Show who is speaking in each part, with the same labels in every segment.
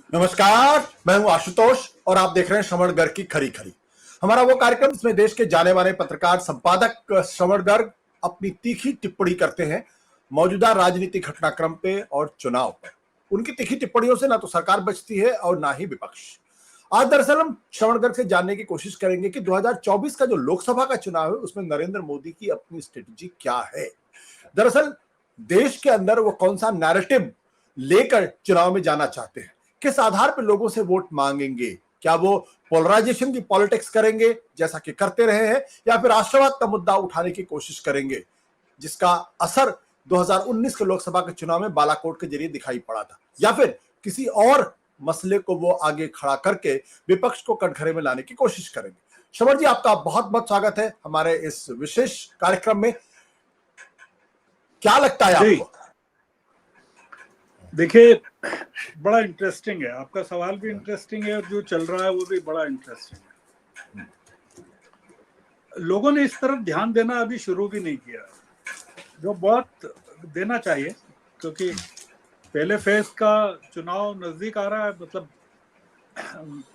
Speaker 1: नमस्कार, मैं हूं आशुतोष और आप देख रहे हैं श्रवण गर्ग की खरी खरी। हमारा वो कार्यक्रम जिसमें देश के जाने माने पत्रकार संपादक श्रवण गर्ग अपनी तीखी टिप्पणी करते हैं मौजूदा राजनीतिक घटनाक्रम पे और चुनाव पर। उनकी तीखी टिप्पणियों से ना तो सरकार बचती है और ना ही विपक्ष। आज दरअसल हम श्रवण गर्ग से जानने की कोशिश करेंगे कि 2024 का जो लोकसभा का चुनाव है उसमें नरेंद्र मोदी की अपनी स्ट्रेटेजी क्या है। दरअसल देश के अंदर वो कौन सा नैरेटिव लेकर चुनाव में जाना चाहते हैं, किस आधार पर लोगों से वोट मांगेंगे, क्या वो पोलराइजेशन की पॉलिटिक्स करेंगे जैसा कि करते रहे हैं, या फिर राष्ट्रवाद का मुद्दा उठाने की कोशिश करेंगे जिसका असर 2019 के लोकसभा के चुनाव में बालाकोट के जरिए दिखाई पड़ा था, या फिर किसी और मसले को वो आगे खड़ा करके विपक्ष को कटघरे में लाने की कोशिश करेंगे। श्रवण जी, आपका बहुत बहुत स्वागत है हमारे इस विशेष कार्यक्रम में। क्या लगता है आपको?
Speaker 2: देखिए, बड़ा इंटरेस्टिंग है, आपका सवाल भी इंटरेस्टिंग है और जो चल रहा है वो भी बड़ा इंटरेस्टिंग है। लोगों ने इस तरफ ध्यान देना अभी शुरू भी नहीं किया, जो बहुत देना चाहिए, क्योंकि पहले फेज का चुनाव नजदीक आ रहा है। मतलब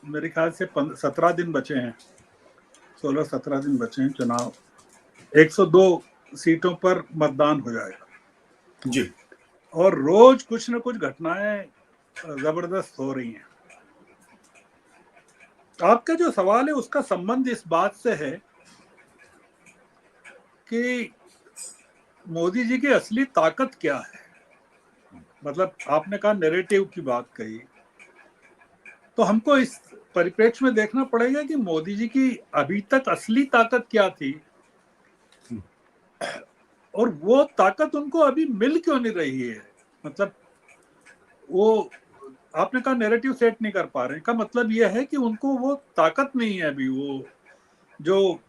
Speaker 2: मेरे ख्याल से 17 दिन बचे हैं, 16-17 दिन बचे हैं चुनाव। 102 सीटों पर मतदान हो जाएगा
Speaker 1: जी।
Speaker 2: और रोज कुछ न कुछ घटनाएं जबरदस्त हो रही हैं। आपका जो सवाल है उसका संबंध इस बात से है कि मोदी जी की असली ताकत क्या है। मतलब आपने कहा नैरेटिव की बात कही, तो हमको इस परिप्रेक्ष्य में देखना पड़ेगा कि मोदी जी की अभी तक असली ताकत क्या थी और वो ताकत उनको अभी मिल क्यों नहीं रही है। मतलब वो, आपने कहा नैरेटिव सेट नहीं कर पा रहे, का मतलब यह है कि उनको वो ताकत नहीं है अभी। वो जो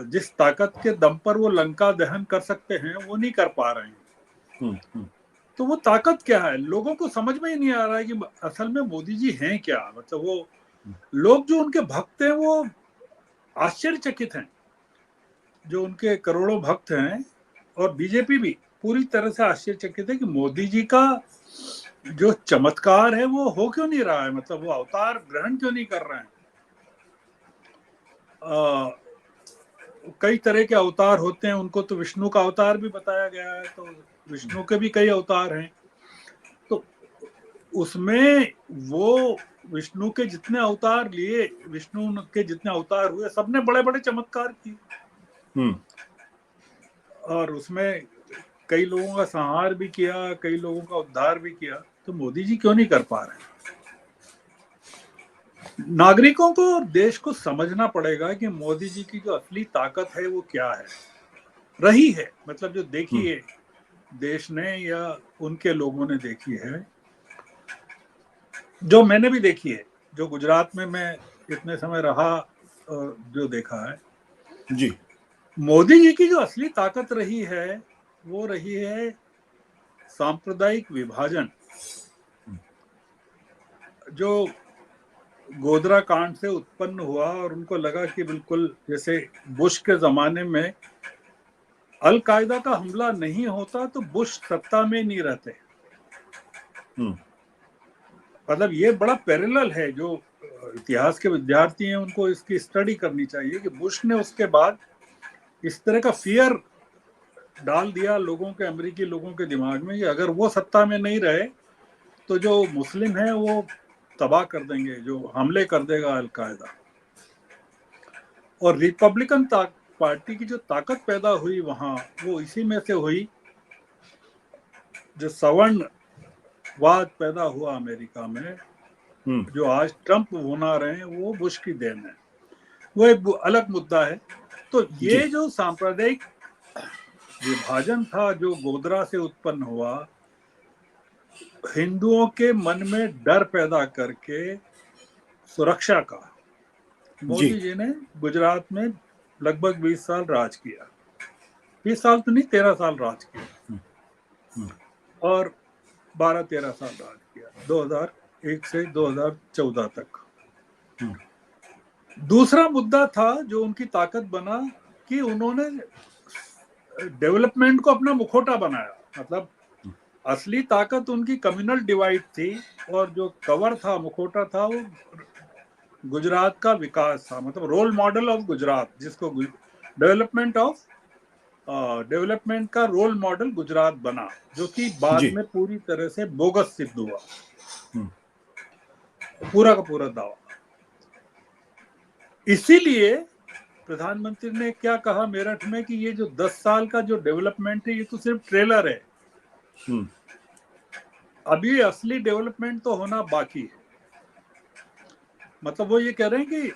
Speaker 2: जिस ताकत के दम पर वो लंका दहन कर सकते हैं वो नहीं कर पा रहे हैं। तो वो ताकत क्या है, लोगों को समझ में ही नहीं आ रहा है कि असल में मोदी जी हैं क्या। मतलब वो लोग जो उनके भक्त हैं वो आश्चर्यचकित हैं, जो उनके करोड़ों भक्त हैं, और बीजेपी भी पूरी तरह से आश्चर्यचकित है कि मोदी जी का जो चमत्कार है वो हो क्यों नहीं रहा है। मतलब वो अवतार ग्रहण क्यों नहीं कर रहे हैं। कई तरह के अवतार होते हैं, उनको तो विष्णु का अवतार भी बताया गया है, तो विष्णु के भी कई अवतार हैं। तो उसमें वो विष्णु के जितने अवतार लिए, विष्णु के जितने अवतार हुए, सबने बड़े बड़े चमत्कार किए और उसमें कई लोगों का संहार भी किया, कई लोगों का उद्धार भी किया। तो मोदी जी क्यों नहीं कर पा रहे हैं। नागरिकों को और देश को समझना पड़ेगा कि मोदी जी की जो असली ताकत है वो क्या है, रही है। मतलब जो देखी है देश ने या उनके लोगों ने देखी है, जो मैंने भी देखी है, जो गुजरात में मैं इतने समय रहा और जो देखा है
Speaker 1: जी।
Speaker 2: मोदी जी की जो असली ताकत रही है वो रही है सांप्रदायिक विभाजन। जो गोधरा कांड से उत्पन्न हुआ और उनको लगा कि बिल्कुल जैसे बुश के जमाने में अल कायदा का हमला नहीं होता तो बुश सत्ता में नहीं रहते। मतलब ये बड़ा पैरेलल है, जो इतिहास के विद्यार्थी हैं उनको इसकी स्टडी करनी चाहिए कि बुश ने उसके बाद इस तरह का फियर डाल दिया लोगों के, अमेरिकी लोगों के दिमाग में कि अगर वो सत्ता में नहीं रहे तो जो मुस्लिम है वो तबाह कर देंगे, जो हमले कर देगा अल कायदा। और रिपब्लिकन पार्टी की जो ताकत पैदा हुई वहां, वो इसी में से हुई। जो सवर्णवाद पैदा हुआ अमेरिका में, जो आज ट्रंप बना रहे हैं, वो बुश की देन है। वो एक अलग मुद्दा है। तो ये जो सांप्रदायिक विभाजन था जो गोधरा से उत्पन्न हुआ, हिंदुओं के मन में डर पैदा करके सुरक्षा का, मोदी जी ने गुजरात में लगभग 20 साल राज किया। 20 साल तो नहीं, 13 साल राज किया और 12-13 साल राज किया, 2001 से 2014 तक। दूसरा मुद्दा था जो उनकी ताकत बना कि उन्होंने डेवलपमेंट को अपना मुखौटा बनाया। मतलब असली ताकत उनकी कम्युनल डिवाइड थी, और जो कवर था, मुखौटा था, वो गुजरात का विकास था, मतलब रोल मॉडल ऑफ गुजरात, जिसको डेवलपमेंट का रोल मॉडल गुजरात बना, जो कि बाद
Speaker 1: जी।
Speaker 2: में पूरी तरह से बोगस सिद्ध हुआ,
Speaker 1: हम्म,
Speaker 2: पूरा का पूरा दावा। इसीलिए प्रधानमंत्री ने क्या कहा मेरठ में कि ये जो 10 साल का जो डेवलपमेंट है, ये तो सिर्फ ट्रेलर है,
Speaker 1: हम्म,
Speaker 2: अभी असली डेवलपमेंट तो होना बाकी है। मतलब वो ये कह रहे हैं कि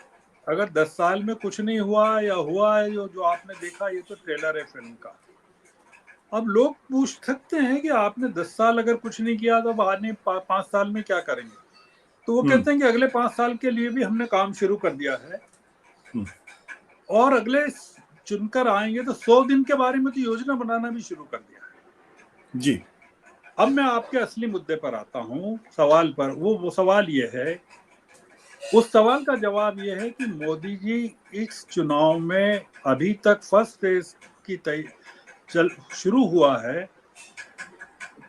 Speaker 2: अगर 10 साल में कुछ नहीं हुआ या हुआ है जो आपने देखा, ये तो ट्रेलर है फिल्म का। अब लोग पूछ सकते हैं कि आपने 10 साल अगर कुछ नहीं किया तो आने 5 साल में क्या करेंगे? तो वो
Speaker 1: हम्म,
Speaker 2: कहते हैं कि अगले 5 साल के लिए भी हमने काम शुरू कर दिया है,
Speaker 1: हम्म,
Speaker 2: और अगले चुनकर आएंगे तो 100 दिन के बारे में तो योजना बनाना भी शुरू कर दिया है।
Speaker 1: जी।
Speaker 2: अब मैं आपके असली मुद्दे पर आता हूँ, सवाल पर। वो सवाल ये है, उस सवाल का जवाब ये है कि मोदी जी इस चुनाव में अभी तक फर्स्ट फेज की शुरू हुआ है,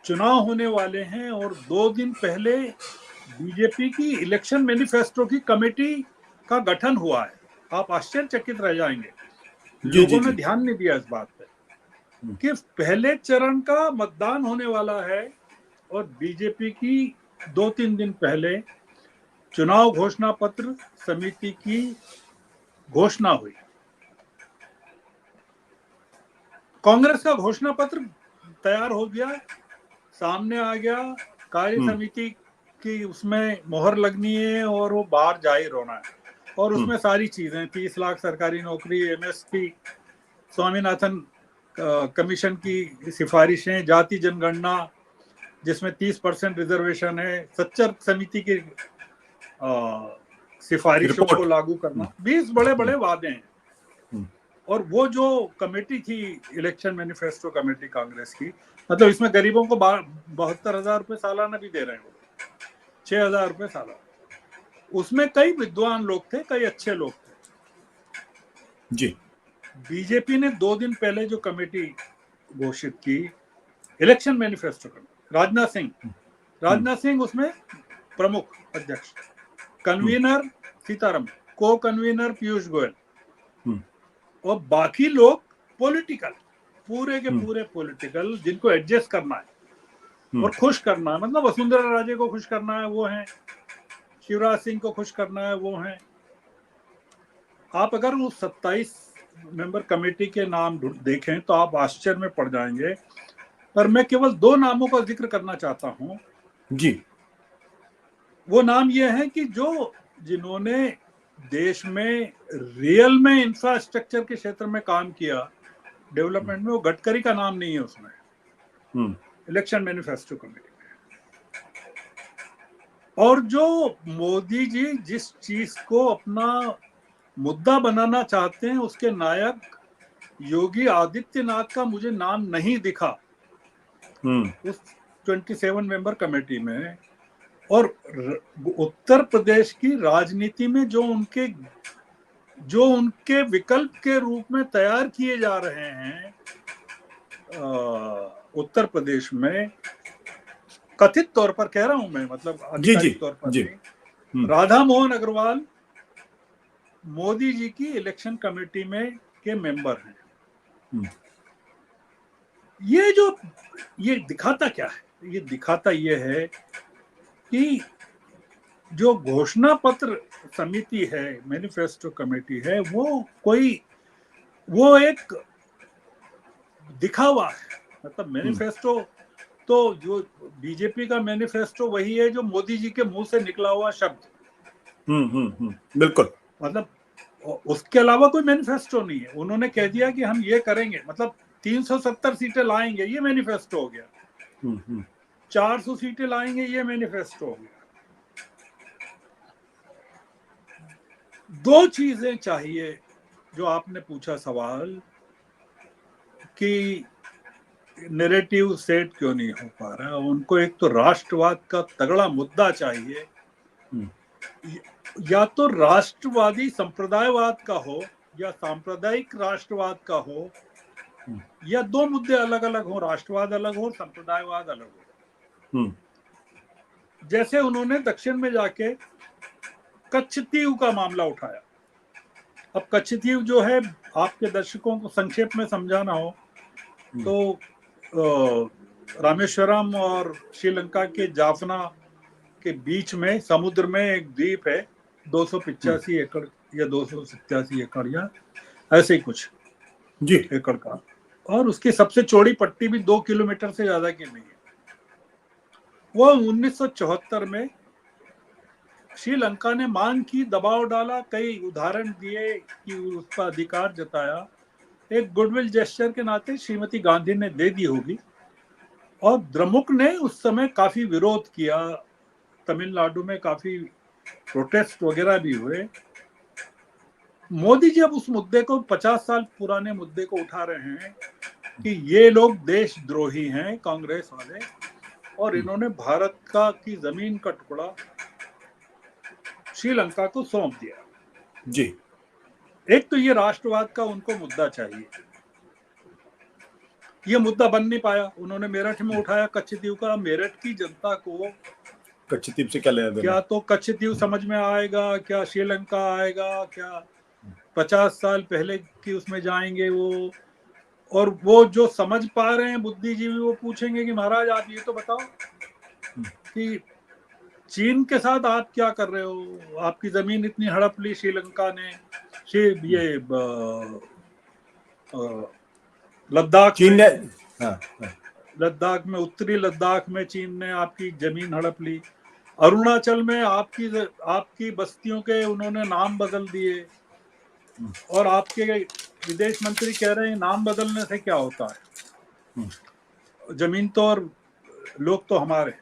Speaker 2: चुनाव होने वाले हैं, और 2 दिन पहले बीजेपी की इलेक्शन मैनिफेस्टो की कमेटी का गठन हुआ है। आप आश्चर्यचकित रह जाएंगे,
Speaker 1: जी। जी।
Speaker 2: लोगों ने
Speaker 1: जी।
Speaker 2: ध्यान नहीं दिया इस बात पे
Speaker 1: हम्म,
Speaker 2: कि पहले चरण का मतदान होने वाला है, और बीजेपी की 2-3 दिन पहले चुनाव घोषणा पत्र समिति की घोषणा हुई। कांग्रेस का घोषणा पत्र तैयार हो गया, सामने आ गया, कार्य
Speaker 1: हम्म,
Speaker 2: समिति की उसमें मोहर लगनी है, और वो बाहर जाहिर होना है, और
Speaker 1: हम्म,
Speaker 2: उसमें सारी चीजें, 30 लाख सरकारी नौकरी, एमएसपी, स्वामीनाथन कमीशन की सिफारिशें, जाति जनगणना जिसमें 30% रिजर्वेशन है, सच्चर समिति की सिफारिशों को
Speaker 1: रिपोर्ट।
Speaker 2: लागू
Speaker 1: हम्म,
Speaker 2: करना, 20 बड़े
Speaker 1: हम्म,
Speaker 2: बड़े वादे हैं।
Speaker 1: हम्म,
Speaker 2: और वो जो कमेटी थी, इलेक्शन मैनिफेस्टो कमेटी कांग्रेस की, मतलब इसमें गरीबों को 72,000 रुपए सालाना भी दे रहे हैं वो, 6,000 रुपए सालाना। उसमें कई विद्वान लोग थे, कई अच्छे लोग थे।
Speaker 1: जी।
Speaker 2: बीजेपी ने 2 दिन पहले जो कमेटी घोषित की, इलेक्शन मैनिफेस्टो कमेटी,
Speaker 1: हम्म,
Speaker 2: राजनाथ सिंह उसमें प्रमुख अध्यक्ष,
Speaker 1: हम्म,
Speaker 2: कन्वीनर सीतारमण, को कन्वीनर पीयूष गोयल,
Speaker 1: हम्म,
Speaker 2: और बाकी लोग पॉलिटिकल, पूरे के
Speaker 1: हम्म,
Speaker 2: पूरे पॉलिटिकल, जिनको एडजस्ट करना है
Speaker 1: हम्म,
Speaker 2: और खुश करना है, मतलब वसुंधरा राजे को खुश करना है वो हैं, शिवराज सिंह को खुश करना है वो हैं। आप अगर उस 27 मेंबर कमेटी के नाम देखें तो आप आश्चर्य में पड़ जाएंगे, पर मैं केवल 2 नामों का जिक्र करना चाहता हूं।
Speaker 1: जी।
Speaker 2: वो नाम ये है कि जिन्होंने देश में रियल में इंफ्रास्ट्रक्चर के क्षेत्र में काम किया, डेवलपमेंट में, वो गडकरी का नाम नहीं है उसमें,
Speaker 1: हम्म,
Speaker 2: इलेक्शन मैनिफेस्टो कमेटी में। और जो मोदी जी जिस चीज को अपना मुद्दा बनाना चाहते हैं, उसके नायक योगी आदित्यनाथ का मुझे नाम नहीं दिखा
Speaker 1: हम्म,
Speaker 2: उस 27 मेंबर कमेटी में। और उत्तर प्रदेश की राजनीति में जो उनके विकल्प के रूप में तैयार किए जा रहे हैं उत्तर प्रदेश में, कथित तौर पर कह रहा हूं मैं, मतलब
Speaker 1: जी। जी।
Speaker 2: आधिकारिक तौर पर
Speaker 1: जी।
Speaker 2: नहीं,
Speaker 1: हम्म,
Speaker 2: राधा मोहन अग्रवाल मोदी जी की इलेक्शन कमेटी में के मेंबर हैं।
Speaker 1: हम्म,
Speaker 2: ये दिखाता क्या है? ये दिखाता ये है कि जो घोषणा पत्र समिति है, मैनिफेस्टो कमेटी है, वो एक दिखावा है। मतलब
Speaker 1: हम्म,
Speaker 2: मैनिफेस्टो तो जो बीजेपी का मैनिफेस्टो वही है जो मोदी जी के मुंह से निकला हुआ शब्द,
Speaker 1: बिल्कुल।
Speaker 2: मतलब उसके अलावा कोई मैनिफेस्टो नहीं है। उन्होंने कह दिया कि हम ये करेंगे, मतलब 370 सीटें लाएंगे, ये मैनिफेस्टो हो गया।
Speaker 1: हम्म,
Speaker 2: 400 सीटें लाएंगे, ये मैनिफेस्टो हो गया। 2 चीजें चाहिए जो आपने पूछा सवाल कि नैरेटिव सेट क्यों नहीं हो पा रहा। उनको एक तो राष्ट्रवाद का तगड़ा मुद्दा चाहिए,
Speaker 1: हम्म,
Speaker 2: या तो राष्ट्रवादी संप्रदायवाद का हो या सांप्रदायिक राष्ट्रवाद का हो,
Speaker 1: हम्म,
Speaker 2: या 2 मुद्दे अलग अलग हो, राष्ट्रवाद अलग हो, संप्रदायवाद अलग हो।
Speaker 1: हम्म।
Speaker 2: जैसे उन्होंने दक्षिण में जाके कच्छतीव का मामला उठाया। अब कच्छतीव जो है, आपके दर्शकों को संक्षेप में समझाना हो तो रामेश्वरम और श्रीलंका के जाफना के बीच में समुद्र में एक द्वीप है, 285 एकड़ या 287 एकड़ या ऐसे ही कुछ
Speaker 1: जी।
Speaker 2: एकड़ का, और उसकी सबसे चौड़ी पट्टी भी 2 किलोमीटर से ज्यादा की नहीं है। वो 1974 में श्रीलंका ने मांग की, दबाव डाला, कई उदाहरण दिए कि उसका अधिकार जताया। एक गुडविल जेस्चर के नाते श्रीमती गांधी ने दे दी होगी, और द्रमुक ने उस समय काफी विरोध किया, तमिलनाडु में काफी प्रोटेस्ट वगैरह भी हुए। मोदी जी अब उस मुद्दे को, 50 साल पुराने मुद्दे को उठा रहे हैं कि ये लोग देशद्रोही हैं, कांग्रेस वाले, और इन्होंने भारत का की जमीन का टुकड़ा श्रीलंका को सौंप दिया।
Speaker 1: जी।
Speaker 2: एक तो ये राष्ट्रवाद का उनको मुद्दा चाहिए, ये मुद्दा बन नहीं पाया। उन्होंने मेरठ में उठाया कच्छतीव का। मेरठ की जनता को
Speaker 1: कच्छतीव से क्या लेना देना?
Speaker 2: क्या तो कच्छतीव समझ में आएगा, क्या श्रीलंका आएगा, क्या 50 साल पहले की उसमें जाएंगे वो। और वो जो समझ पा रहे हैं बुद्धिजीवी, वो पूछेंगे कि महाराज आप ये तो बताओ कि चीन के साथ आप क्या कर रहे हो, आपकी जमीन इतनी हड़प ली श्रीलंका ने, ये लद्दाख
Speaker 1: चीन
Speaker 2: में,
Speaker 1: ने, हाँ, हाँ,
Speaker 2: लद्दाख में, उत्तरी लद्दाख में चीन ने आपकी जमीन हड़प ली। अरुणाचल में आपकी बस्तियों के उन्होंने नाम बदल दिए, और आपके विदेश मंत्री कह रहे हैं नाम बदलने से क्या होता है, जमीन तो और लोग तो हमारे हैं।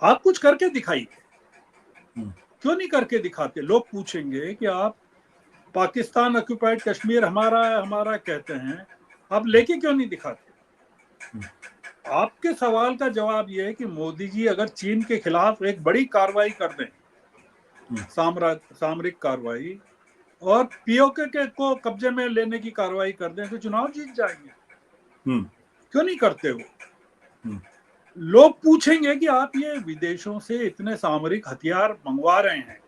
Speaker 2: आप कुछ करके दिखाइए। क्यों नहीं करके दिखाते? लोग पूछेंगे कि आप पाकिस्तान ऑक्युपाइड कश्मीर हमारा है, हमारा कहते हैं, आप लेके क्यों नहीं दिखाते? आपके सवाल का जवाब यह है कि मोदी जी अगर चीन के खिलाफ एक बड़ी कार्रवाई कर दें, सामरिक कार्रवाई, और पीओके को कब्जे में लेने की कार्रवाई कर दें, तो चुनाव जीत जाएंगे। क्यों नहीं करते हो? लोग पूछेंगे कि आप ये विदेशों से इतने सामरिक हथियार मंगवा रहे हैं,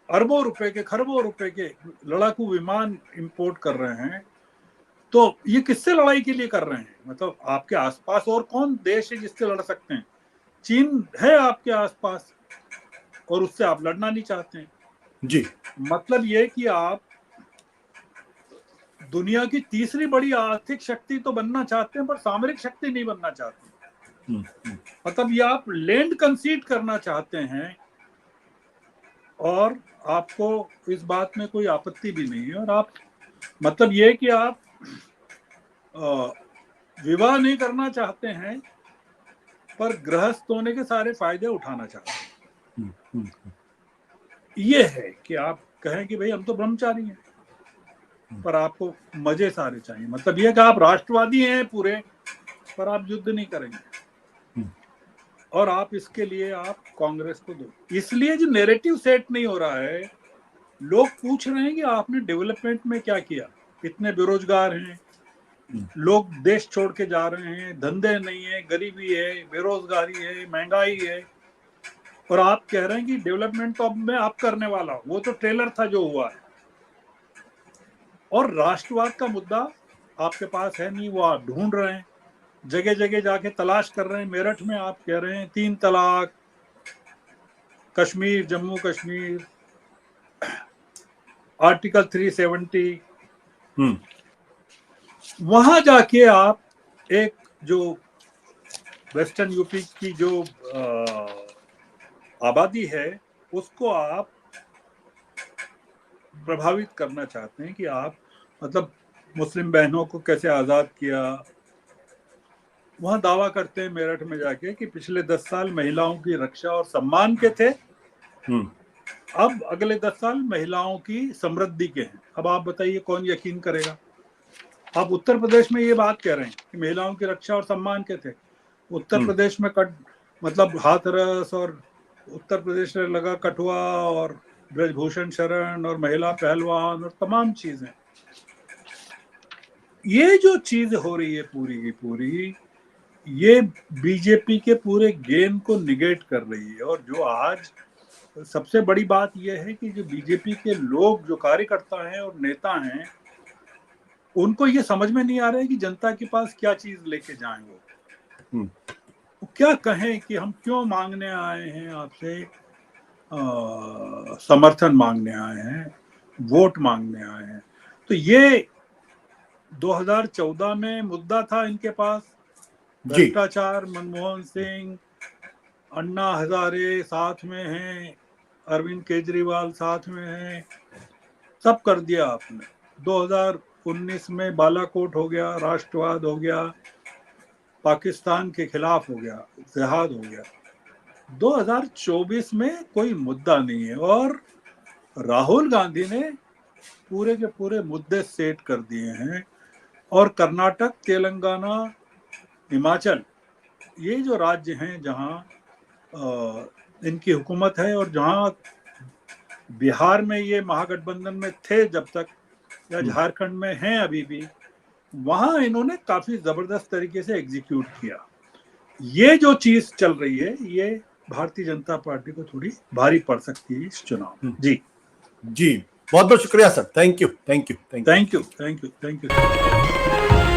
Speaker 2: अरबों रुपए के, खरबों रुपए के लड़ाकू विमान इंपोर्ट कर रहे हैं, तो ये किससे लड़ाई के लिए कर रहे हैं? मतलब आपके आसपास और कौन देश है जिससे लड़ सकते हैं? चीन है आपके आसपास, और उससे आप लड़ना नहीं चाहते हैं।
Speaker 1: जी।
Speaker 2: मतलब ये कि आप दुनिया की तीसरी बड़ी आर्थिक शक्ति तो बनना चाहते हैं, पर सामरिक शक्ति नहीं बनना चाहते। मतलब ये आप लैंड कंसीड करना चाहते हैं, और आपको इस बात में कोई आपत्ति भी नहीं है, और आप, मतलब ये कि आप विवाह नहीं करना चाहते हैं, पर गृहस्थ होने के सारे फायदे उठाना चाहते हैं। ये है कि आप कहें कि भाई हम तो ब्रह्मचारी हैं, पर आपको मजे सारे चाहिए। मतलब ये कि आप राष्ट्रवादी हैं पूरे, पर आप युद्ध नहीं करेंगे, और आप इसके लिए आप कांग्रेस को दो। इसलिए जो नैरेटिव सेट नहीं हो रहा है, लोग पूछ रहे हैं कि आपने डेवलपमेंट में क्या किया। इतने बेरोजगार हैं, लोग देश छोड़ के जा रहे हैं, धंधे नहीं है, गरीबी है, बेरोजगारी है, महंगाई है, और आप कह रहे हैं कि डेवलपमेंट तो अब मैं आप करने वाला हूं। वो तो ट्रेलर था जो हुआ है। और राष्ट्रवाद का मुद्दा आपके पास है नहीं, वो आप ढूंढ रहे हैं, जगह जगह जाके तलाश कर रहे हैं। मेरठ में आप कह रहे हैं 3 तलाक, कश्मीर, जम्मू कश्मीर, आर्टिकल 370, वहां जाके आप एक जो वेस्टर्न यूपी की जो आबादी है, उसको आप प्रभावित करना चाहते हैं कि आप, मतलब मुस्लिम बहनों को कैसे आजाद किया। वहां दावा करते हैं मेरठ में जाके कि पिछले 10 साल महिलाओं की रक्षा और सम्मान के थे, अब अगले 10 साल महिलाओं की समृद्धि के हैं। अब आप बताइए कौन यकीन करेगा? आप उत्तर प्रदेश में ये बात कह रहे हैं कि महिलाओं की रक्षा और सम्मान के थे। उत्तर प्रदेश में मतलब हाथरस, और उत्तर प्रदेश में लगा कठुआ, और ब्रजभूषण शरण, और महिला पहलवान, और तमाम चीजें। ये जो चीज हो रही है पूरी की पूरी, ये बीजेपी के पूरे गेम को निगेट कर रही है। और जो आज सबसे बड़ी बात यह है कि जो बीजेपी के लोग, जो कार्यकर्ता हैं और नेता हैं, उनको ये समझ में नहीं आ रहा है कि जनता के पास क्या चीज लेके जाएं। वो क्या कहें कि हम क्यों मांगने आए हैं आपसे, समर्थन मांगने आए हैं, वोट मांगने आए हैं। तो ये 2014 में मुद्दा था इनके पास,
Speaker 1: जी
Speaker 2: भ्रष्टाचार, मनमोहन सिंह, अन्ना हजारे साथ में हैं, अरविंद केजरीवाल साथ में हैं, सब कर दिया आपने। 2019 में बालाकोट हो गया, राष्ट्रवाद हो गया, पाकिस्तान के खिलाफ हो गया, जिहाद हो गया। 2024 में कोई मुद्दा नहीं है और राहुल गांधी ने पूरे के पूरे मुद्दे सेट कर दिए हैं। और कर्नाटक, तेलंगाना, हिमाचल, ये जो राज्य हैं जहां इनकी हुकूमत है, और जहां बिहार में ये महागठबंधन में थे जब तक, या झारखंड में हैं अभी भी, वहां इन्होंने काफी जबरदस्त तरीके से एग्जीक्यूट किया। ये जो चीज चल रही है, ये भारतीय जनता पार्टी को थोड़ी भारी पड़ सकती है इस चुनाव में। जी
Speaker 1: जी, बहुत बहुत शुक्रिया sir. Thank you, thank you, thank you.
Speaker 2: Thank you, thank you, thank you.